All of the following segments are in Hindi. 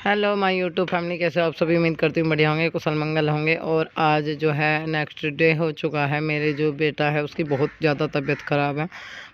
हेलो माय यूट्यूब फैमिली, कैसे हो आप सभी। उम्मीद करती हूँ बढ़िया होंगे, कुशल मंगल होंगे। और आज जो है नेक्स्ट डे हो चुका है। मेरे जो बेटा है उसकी बहुत ज़्यादा तबीयत ख़राब है,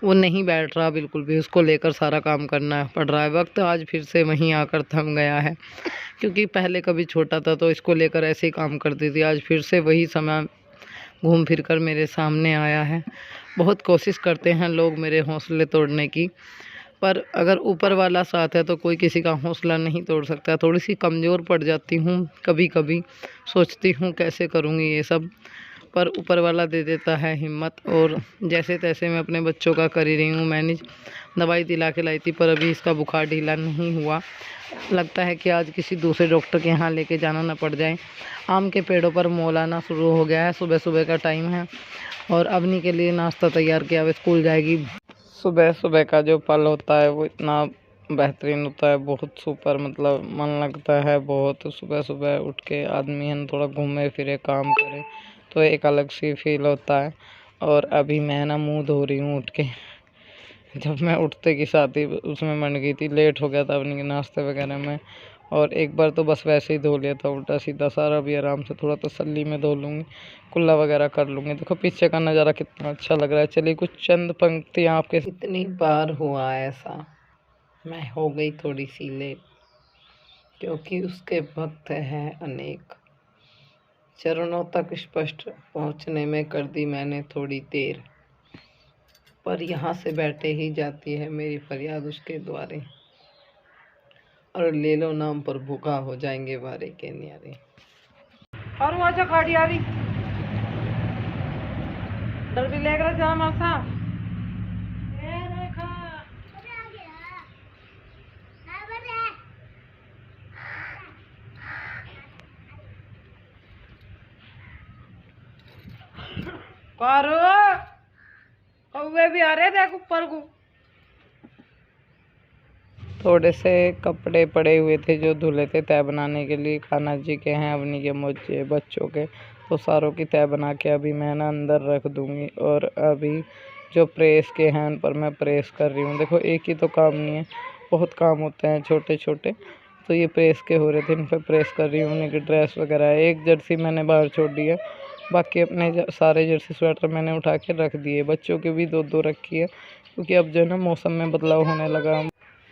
वो नहीं बैठ रहा बिल्कुल भी। उसको लेकर सारा काम करना पड़ रहा है। वक्त आज फिर से वहीं आकर थम गया है, क्योंकि पहले कभी छोटा था तो इसको लेकर ऐसे ही काम करती थी। आज फिर से वही समय घूम फिर कर मेरे सामने आया है। बहुत कोशिश करते हैं लोग मेरे हौसले तोड़ने की, पर अगर ऊपर वाला साथ है तो कोई किसी का हौसला नहीं तोड़ सकता। थोड़ी सी कमज़ोर पड़ जाती हूँ कभी कभी, सोचती हूँ कैसे करूँगी ये सब, पर ऊपर वाला दे देता है हिम्मत। और जैसे तैसे मैं अपने बच्चों का कर ही रही हूँ मैनेज। दवाई दिला के लाई थी, पर अभी इसका बुखार ढीला नहीं हुआ। लगता है कि आज किसी दूसरे डॉक्टर के यहाँ लेके जाना ना पड़ जाए। आम के पेड़ों पर मोल आना शुरू हो गया है। सुबह सुबह का टाइम है और अवनी के लिए नाश्ता तैयार किया। अब स्कूल जाएगी। सुबह सुबह का जो पल होता है वो इतना बेहतरीन होता है, बहुत सुपर, मतलब मन लगता है बहुत। सुबह सुबह उठ के आदमी है थोड़ा घूमे फिरे काम करे तो एक अलग सी फील होता है। और अभी मैं ना मुंह धो रही हूँ उठ के। जब मैं उठते की साथ ही उसमें मन गई थी, लेट हो गया था अपने नाश्ते वगैरह में। और एक बार तो बस वैसे ही धो लिया था उल्टा सीधा सारा। भी आराम से थोड़ा तसल्ली में धो लूँगी, कुल्ला वगैरह कर लूँगी। देखो पीछे का नज़ारा कितना अच्छा लग रहा है। चलिए कुछ चंद पंक्तियाँ आपके। इतनी बार हुआ ऐसा, मैं हो गई थोड़ी सी लेट, क्योंकि उसके भक्त हैं अनेक। चरणों तक स्पष्ट पहुँचने में कर दी मैंने थोड़ी देर, पर यहाँ से बैठे ही जाती है मेरी फरियाद उसके द्वारे। और ले लो नाम पर भूखा हो जाएंगे वारे के न्यारे। और वो जो गाड़ी आ रही डर भी लेकर जा मासा कौवे भी आ रहे देख ऊपर को। थोड़े से कपड़े पड़े हुए थे जो धुले थे तय बनाने के लिए। खाना जी के हैं, अवनी के, मुझे, बच्चों के, तो सारों की तय बना के अभी मैं ना अंदर रख दूंगी। और अभी जो प्रेस के हैं उन पर मैं प्रेस कर रही हूँ। देखो एक ही तो काम नहीं है, बहुत काम होते हैं छोटे छोटे। तो ये प्रेस के हो रहे थे, इन पर प्रेस कर रही हूँ। उन्हीं की ड्रेस वगैरह है। एक जर्सी मैंने बाहर छोड़ दी है, बाकी अपने सारे जर्सी स्वेटर मैंने उठा के रख दिए। बच्चों की भी दो दो रखी है, क्योंकि अब जो है ना मौसम में बदलाव होने लगा।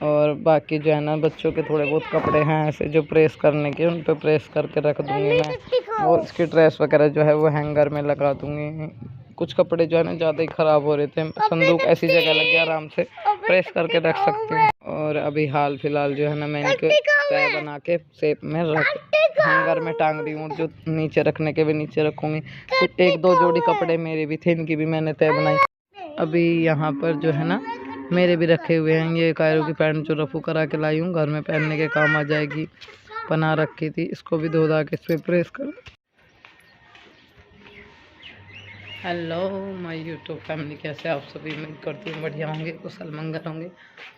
और बाकी जो है ना बच्चों के थोड़े बहुत कपड़े हैं ऐसे जो प्रेस करने के, उन पे प्रेस करके रख दूँगी मैं। और इसकी ड्रेस वगैरह जो है वो हैंगर में लगा दूँगी। कुछ कपड़े जो है ना ज़्यादा ही ख़राब हो रहे थे, संदूक ऐसी जगह लग गया, आराम से प्रेस करके रख सकती हूँ। और अभी हाल फिलहाल जो है ना मैंने तय बना के शेप में रख हैंगर में टांग रही हूँ। जो नीचे रखने के भी नीचे रखूँगी। कुछ एक दो जोड़ी कपड़े मेरे भी थे, इनकी भी मैंने तय बनाई। अभी यहाँ पर जो है ना मेरे भी रखे हुए हैं। ये कायरों की पैंट जो रफू करा के लाई हूँ, घर में पहनने के काम आ जाएगी। बना रखी थी, इसको भी धो धा के इस पर प्रेस कर। हेलो माय यूट्यूब फैमिली, कैसे आप सभी। उम्मीद करती हूँ बढ़िया होंगे, कुशल मंगल होंगे।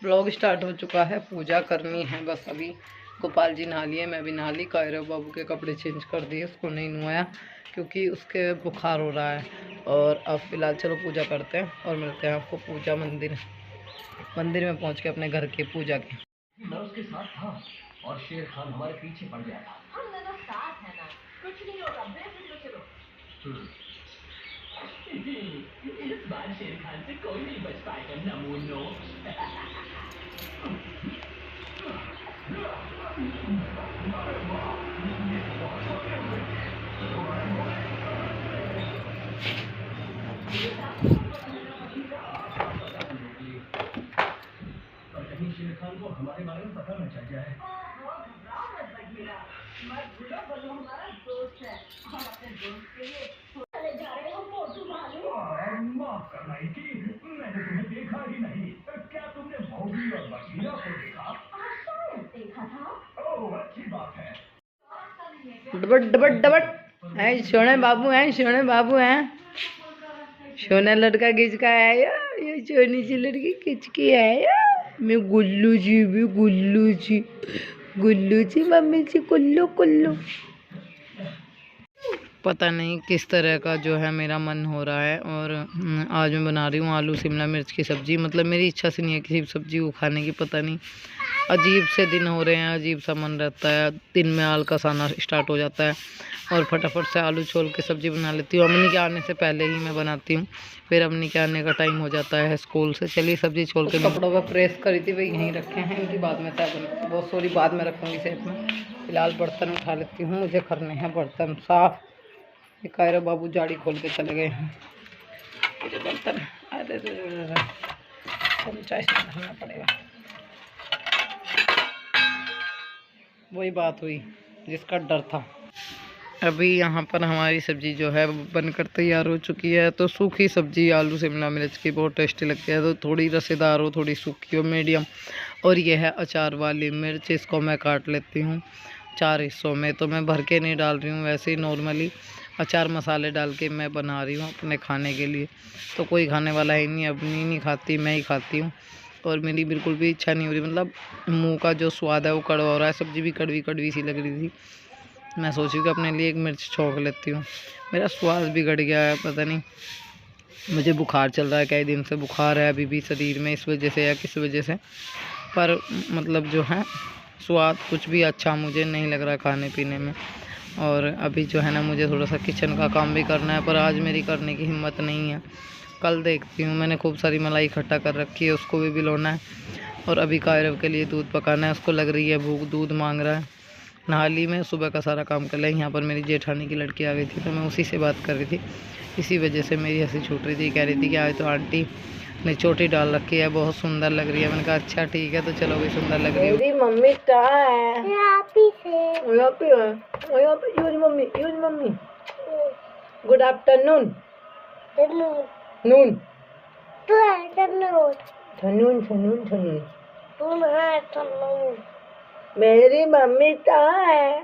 ब्लॉग स्टार्ट हो चुका है, पूजा करनी है बस। अभी गोपाल जी नहा लिए, मैं भी नहा ली। कायरो बाबू के कपड़े चेंज कर दिए, उसको नहीं नहाया क्योंकि उसके बुखार हो रहा है। और अब फिलहाल चलो पूजा करते हैं और मिलते हैं आपको पूजा मंदिर में पहुंच के अपने घर की पूजा के। मैं उसके साथ था और शेर खान हमारे पीछे पड़ गया था। हम दोनों साथ हैं ना, कुछ नहीं होगा, बेफिक्र चलो। इस बार शेर खान से कोई नहीं बच पाएगा नमूनो। कहीं शेर खान को हमारे बारे में पता न चल जाए। मत भूलो बल्लू हमारा दोस्त है, हम अपने दोस्त के लिए चले जा रहे हो फोटो मालूम। माफ करना इनकी, मैंने तुम्हें देखा ही नहीं। क्या तुमने भोगी और बकीरा को देखा? शायद देखा था। ओह अच्छी बात है। डबट डबट डबट है, सोने बाबू हैं, सोने बाबू हैं। सोना लड़का किसका है यार? ये सोनी सी लड़की किसकी है यार? मैं गुल्लू जी भी, गुल्लू जी मम्मी जी, कुल्लू कुल्लू। पता नहीं किस तरह का जो है मेरा मन हो रहा है। और आज मैं बना रही हूँ आलू शिमला मिर्च की सब्ज़ी। मतलब मेरी इच्छा से नहीं है किसी सब्ज़ी को खाने की, पता नहीं अजीब से दिन हो रहे हैं, अजीब सा मन रहता है, दिन में आलकस आना स्टार्ट हो जाता है और फटाफट से आलू छोल के सब्ज़ी बना लेती हूँ। अम्मी के आने से पहले ही मैं बनाती हूँ, फिर अम्मी के आने का टाइम हो जाता है स्कूल से। चलिए सब्ज़ी छोल के कपड़ों पर प्रेस करी थी, वही यहीं रखे हैं, इनकी बाद में तय बहुत सॉरी बाद में रखूँगी सेट में। फिलहाल बर्तन उठा लेती हूँ, मुझे करने हैं बर्तन साफ़। कायरा बाबू जाड़ी खोल के चले गए हैं, बर्तन अरे चाय से धरना पड़ेगा। वही बात हुई जिसका डर था। अभी यहाँ पर हमारी सब्ज़ी जो है बनकर तैयार हो चुकी है। तो सूखी सब्ज़ी आलू शिमला मिर्च की बहुत टेस्टी लगती है, तो थोड़ी रसेदार हो, थोड़ी सूखी हो, मीडियम। और यह है अचार वाली मिर्च, इसको मैं काट लेती हूँ 4 हिस्सों में। तो मैं भर के नहीं डाल रही हूँ, वैसे ही नॉर्मली अचार मसाले डाल के मैं बना रही हूँ अपने खाने के लिए। तो कोई खाने वाला ही नहीं, अपनी नहीं खाती, मैं ही खाती हूँ। और मेरी बिल्कुल भी इच्छा नहीं हो रही, मतलब मुंह का जो स्वाद है वो कड़वा हो रहा है। सब्ज़ी भी कड़वी कड़वी सी लग रही थी। मैं सोची कि अपने लिए एक मिर्च छोंक लेती हूँ। मेरा स्वाद बिगड़ गया है, पता नहीं मुझे बुखार चल रहा है, कई दिन से बुखार है अभी भी शरीर में, इस वजह से या किस वजह से। पर मतलब जो है स्वाद कुछ भी अच्छा मुझे नहीं लग रहा खाने पीने में। और अभी जो है ना मुझे थोड़ा सा किचन का काम भी करना है, पर आज मेरी करने की हिम्मत नहीं है, कल देखती हूँ। मैंने खूब सारी मलाई इकट्ठा कर रखी है, उसको भी बिलोना है। और अभी कायरव के लिए दूध पकाना है, उसको लग रही है भूख, दूध मांग रहा है। नहा ली मैं, सुबह का सारा काम कर लिया। यहाँ पर मेरी जेठानी की लड़की आ गई थी, तो मैं उसी से बात कर रही थी, इसी वजह से मेरी हंसी छूट रही थी। कह रही थी कि आज तो आंटी ने चोटी डाल रखी है, बहुत सुंदर लग रही है। मैंने कहा अच्छा ठीक है, तो चलो भी सुंदर लग रही है। मेरी मम्मी कहाँ है? यहाँ पे यूज मम्मी गुड आफ्टरनून। नून थनून थनून थनून मेरी मम्मी कहाँ है?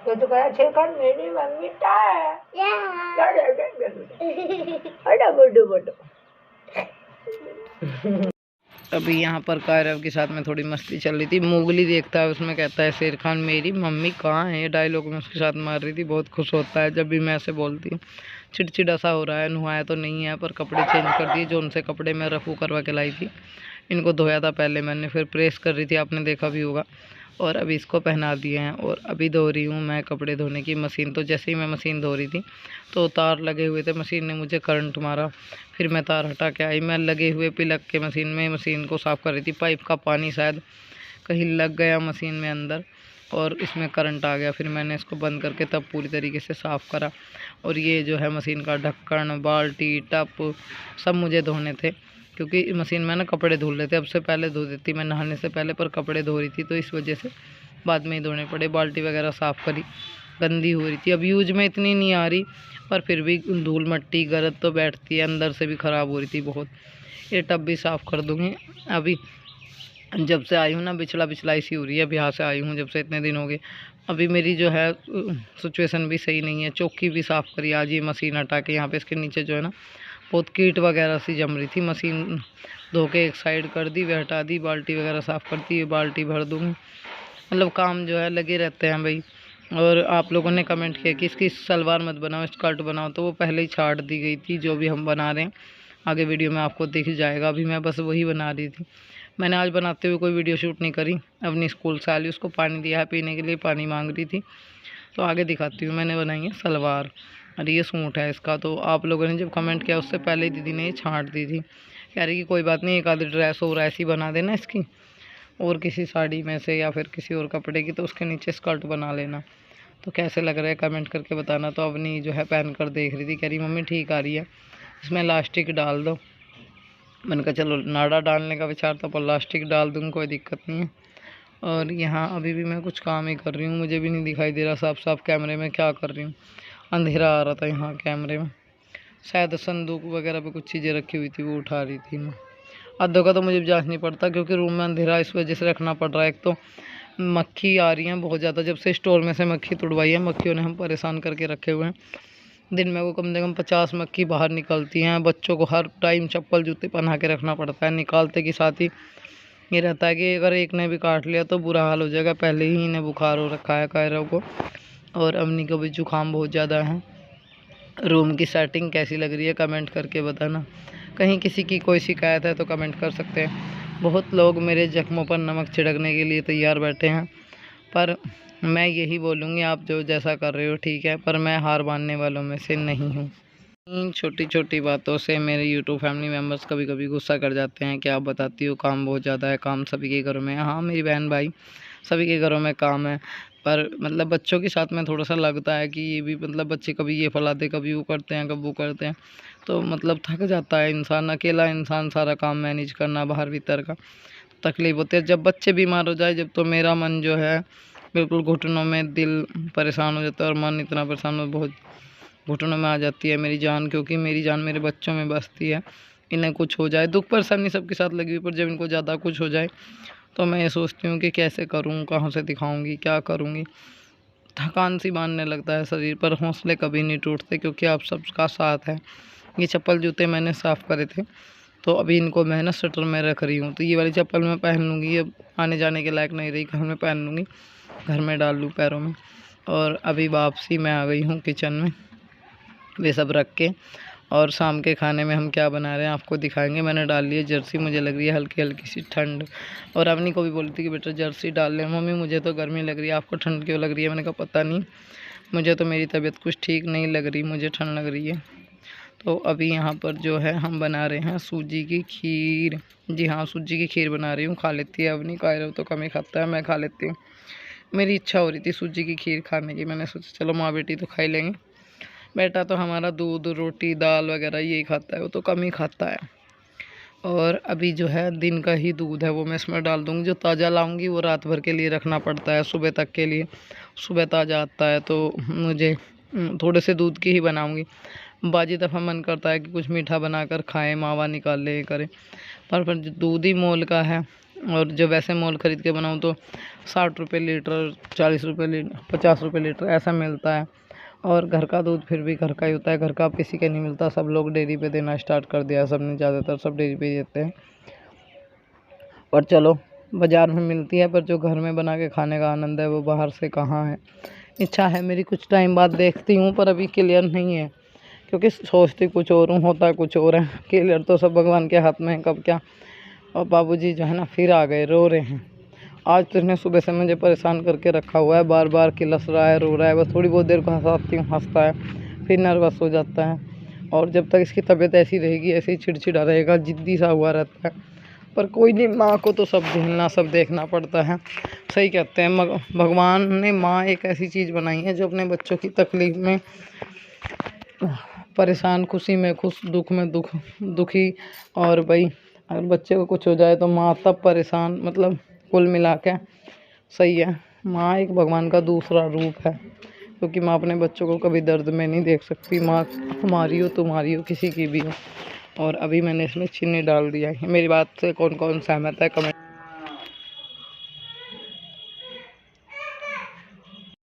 तो कहा छेकर मेरी मम्मी कहाँ है? अभी यहाँ पर कायरव के साथ में थोड़ी मस्ती चल रही थी। मोगली देखता है, उसमें कहता है शेर खान मेरी मम्मी कहाँ है, ये डायलॉग में उसके साथ मार रही थी। बहुत खुश होता है जब भी मैं ऐसे बोलती हूँ। चिड़चिड़ा सा हो रहा है, नहाया तो नहीं है, पर कपड़े चेंज कर दिए। जो उनसे कपड़े मैं रफू करवा के लाई थी, इनको धोया था पहले मैंने, फिर प्रेस कर रही थी, आपने देखा भी होगा। और अभी इसको पहना दिए हैं और अभी धो रही हूँ मैं कपड़े धोने की मशीन। तो जैसे ही मैं मशीन धो रही थी तो तार लगे हुए थे, मशीन ने मुझे करंट मारा। फिर मैं तार हटा के आई, मैं लगे हुए पिलक के मशीन में मशीन को साफ़ कर रही थी। पाइप का पानी शायद कहीं लग गया मशीन में अंदर और इसमें करंट आ गया। फिर मैंने इसको बंद करके तब पूरी तरीके से साफ़ करा। और ये जो है मशीन का ढक्कन, बाल्टी, टप सब मुझे धोने थे, क्योंकि मशीन में ना कपड़े धुल रहे थे। अब से पहले धो देती मैं नहाने से पहले, पर कपड़े धो रही थी तो इस वजह से बाद में ही धोने पड़े। बाल्टी वगैरह साफ़ करी, गंदी हो रही थी। अब यूज में इतनी नहीं आ रही, पर फिर भी धूल मट्टी गरद तो बैठती है, अंदर से भी ख़राब हो रही थी बहुत। ये टब भी साफ़ कर दूँगी। अभी जब से आई हूँ ना बिछला सी हो रही है। अब यहाँ से आई हूँ जब से, इतने दिन हो गए। अभी मेरी जो है सिचुएशन भी सही नहीं है। चौकी भी साफ़ करी आज ये मशीन हटा के। यहाँ पे इसके नीचे जो है ना बहुत कीट वगैरह सी जम रही थी। मशीन धो के एक साइड कर दी, वह हटा दी, बाल्टी वगैरह साफ़ कर दी, ये बाल्टी भर दूँगी। मतलब काम जो है लगे रहते हैं भाई। और आप लोगों ने कमेंट किया कि इसकी सलवार मत बनाओ, स्कर्ट बनाओ, तो वो पहले ही छाट दी गई थी। जो भी हम बना रहे हैं आगे वीडियो में आपको दिख जाएगा। अभी मैं बस वही बना रही थी। मैंने आज बनाते हुए कोई वीडियो शूट नहीं करी। अपनी स्कूल से आई, उसको पानी दिया है पीने के लिए, पानी मांग रही थी, तो आगे दिखाती हूँ। मैंने बनाई है सलवार और ये सूट है इसका। तो आप लोगों ने जब कमेंट किया उससे पहले ही दीदी ने ये छांट दी थी। कह रही कि कोई बात नहीं, एक आधी ड्रेस और ऐसी बना देना इसकी, और किसी साड़ी में से या फिर किसी और कपड़े की, तो उसके नीचे स्कर्ट बना लेना। तो कैसे लग रहा है कमेंट करके बताना। तो अवनी जो है पहन कर देख रही थी, कह रही मम्मी ठीक आ रही है, इसमें इलास्टिक डाल दो। मैंने कहा चलो, नाड़ा डालने का विचार था, पर इलास्टिक डाल दूँगी, कोई दिक्कत नहीं है। और यहाँ अभी भी मैं कुछ काम ही कर रही हूँ, मुझे भी नहीं दिखाई दे रहा साफ साफ कैमरे में क्या कर रही हूँ। अंधेरा आ रहा था यहाँ कैमरे में। शायद संदूक वगैरह पे कुछ चीज़ें रखी हुई थी, वो उठा रही थी मैं। अद्धों का तो मुझे जांच नहीं पड़ता, क्योंकि रूम में अंधेरा इस वजह से रखना पड़ रहा है। एक तो मक्खी आ रही हैं बहुत ज़्यादा, जब से स्टोर में से मक्खी तुड़वाई है, मक्खियों ने हम परेशान करके रखे हुए हैं। दिन में वो कम से कम 50 मक्खी बाहर निकलती हैं। बच्चों को हर टाइम चप्पल जूते पहना के रखना पड़ता है, निकालते के साथ ही ये रहता है कि अगर एक ने भी काट लिया तो बुरा हाल हो जाएगा। पहले ही इन्हें बुखार हो रखा है कायरों को, और अवनी को भी जुकाम बहुत ज़्यादा है। रूम की सेटिंग कैसी लग रही है कमेंट करके बताना। कहीं किसी की कोई शिकायत है तो कमेंट कर सकते हैं। बहुत लोग मेरे जख्मों पर नमक छिड़कने के लिए तैयार बैठे हैं, पर मैं यही बोलूँगी आप जो जैसा कर रहे हो ठीक है, पर मैं हार मानने वालों में से नहीं हूँ। इन छोटी छोटी बातों से मेरे यूट्यूब फैमिली मेम्बर्स कभी कभी गुस्सा कर जाते हैं कि आप बताती हो काम बहुत ज़्यादा है। काम सभी के घरों में है। हाँ मेरी बहन भाई सभी के घरों में काम है, पर मतलब बच्चों के साथ में थोड़ा सा लगता है कि ये भी मतलब बच्चे कभी ये फैलाते, कभी वो करते हैं, कभी वो करते हैं, तो मतलब थक जाता है इंसान। अकेला इंसान सारा काम मैनेज करना बाहर भीतर का तकलीफ होती है। जब बच्चे बीमार हो जाए जब तो मेरा मन जो है बिल्कुल घुटनों में, दिल परेशान हो जाता है, और मन इतना परेशान हो बहुत घुटनों में आ जाती है मेरी जान, क्योंकि मेरी जान मेरे बच्चों में बसती है। इन्हें कुछ हो जाए, दुख परेशानी सबके साथ लगी हुई, पर जब इनको ज़्यादा कुछ हो जाए तो मैं ये सोचती हूँ कि कैसे करूँ, कहाँ से दिखाऊँगी, क्या करूँगी। थकान सी मानने लगता है शरीर, पर हौसले कभी नहीं टूटते क्योंकि आप सबका साथ है। ये चप्पल जूते मैंने साफ़ करे थे, तो अभी इनको मैं ना शटर में रख रही हूँ। तो ये वाली चप्पल मैं पहन लूँगी, अब आने जाने के लायक नहीं रही, घर में पहन लूँगी, घर में डाल लूँ पैरों में। और अभी वापसी मैं आ गई हूँ किचन में वे सब रख के, और शाम के खाने में हम क्या बना रहे हैं आपको दिखाएंगे। मैंने डाल ली है जर्सी, मुझे लग रही है हल्की हल्की सी ठंड, और अवनी को भी बोली थी कि बेटा जर्सी डाल लें। मम्मी मुझे तो गर्मी लग रही है, आपको ठंड क्यों लग रही है? मैंने कहा पता नहीं, मुझे तो मेरी तबीयत कुछ ठीक नहीं लग रही, मुझे ठंड लग रही है। तो अभी यहाँ पर जो है हम बना रहे हैं सूजी की खीर। जी हाँ, सूजी की खीर बना रही हूँ। खा लेती है अवनी, कायरव तो कम ही खाता है, मैं खा लेती हूँ। मेरी इच्छा हो रही थी सूजी की खीर खाने की, मैंने सोचा चलो माँ बेटी तो खा ही लेंगे। बेटा तो हमारा दूध रोटी दाल वगैरह यही खाता है, वो तो कम ही खाता है। और अभी जो है दिन का ही दूध है वो मैं इसमें डाल दूँगी। जो ताज़ा लाऊंगी वो रात भर के लिए रखना पड़ता है, सुबह तक के लिए। सुबह ताज़ा आता है तो मुझे थोड़े से दूध की ही बनाऊंगी। बाजी दफ़ा मन करता है कि कुछ मीठा बनाकर खाएं, मावा निकाल ले करें, पर जो दूध ही मोल का है। और जो वैसे मोल ख़रीद के बनाऊँ तो 60 रुपये लीटर, 40 रुपये लीटर, 50 रुपये लीटर ऐसा मिलता है। और घर का दूध फिर भी घर का ही होता है, घर का अब किसी का नहीं मिलता। सब लोग डेयरी पे देना स्टार्ट कर दिया है, सबने, ज़्यादातर सब डेयरी पे ही देते हैं। और चलो बाज़ार में मिलती है, पर जो घर में बना के खाने का आनंद है वो बाहर से कहाँ है। इच्छा है मेरी कुछ टाइम बाद देखती हूँ, पर अभी क्लियर नहीं है, क्योंकि सोचती कुछ और हूँ, होता कुछ और है। क्लियर तो सब भगवान के हाथ में है कब क्या। और बाबूजी जो है ना फिर आ गए, रो रहे हैं। आज तो इसने सुबह से मुझे परेशान करके रखा हुआ है, बार बार किलस रहा है, रो रहा है। बस थोड़ी बहुत देर को हंसाती हूँ, हंसता है, फिर नर्वस हो जाता है। और जब तक इसकी तबीयत ऐसी रहेगी, ऐसे ही चिड़चिड़ा रहेगा, जिद्दी सा हुआ रहता है। पर कोई नहीं, माँ को तो सब झेलना, सब देखना पड़ता है। सही कहते हैं, भगवान ने माँ एक ऐसी चीज़ बनाई है जो अपने बच्चों की तकलीफ़ में परेशान, खुशी में खुश, दुख में दुखी। और भाई अगर बच्चे को कुछ हो जाए तो माँ तब परेशान, मतलब कुल मिला के सही है। माँ एक भगवान का दूसरा रूप है, क्योंकि माँ अपने बच्चों को कभी दर्द में नहीं देख सकती। माँ हमारी हो, तुम्हारी हो, किसी की भी हो। और अभी मैंने इसमें चीनी डाल दिया है। मेरी बात से कौन कौन सहमत है कमेंट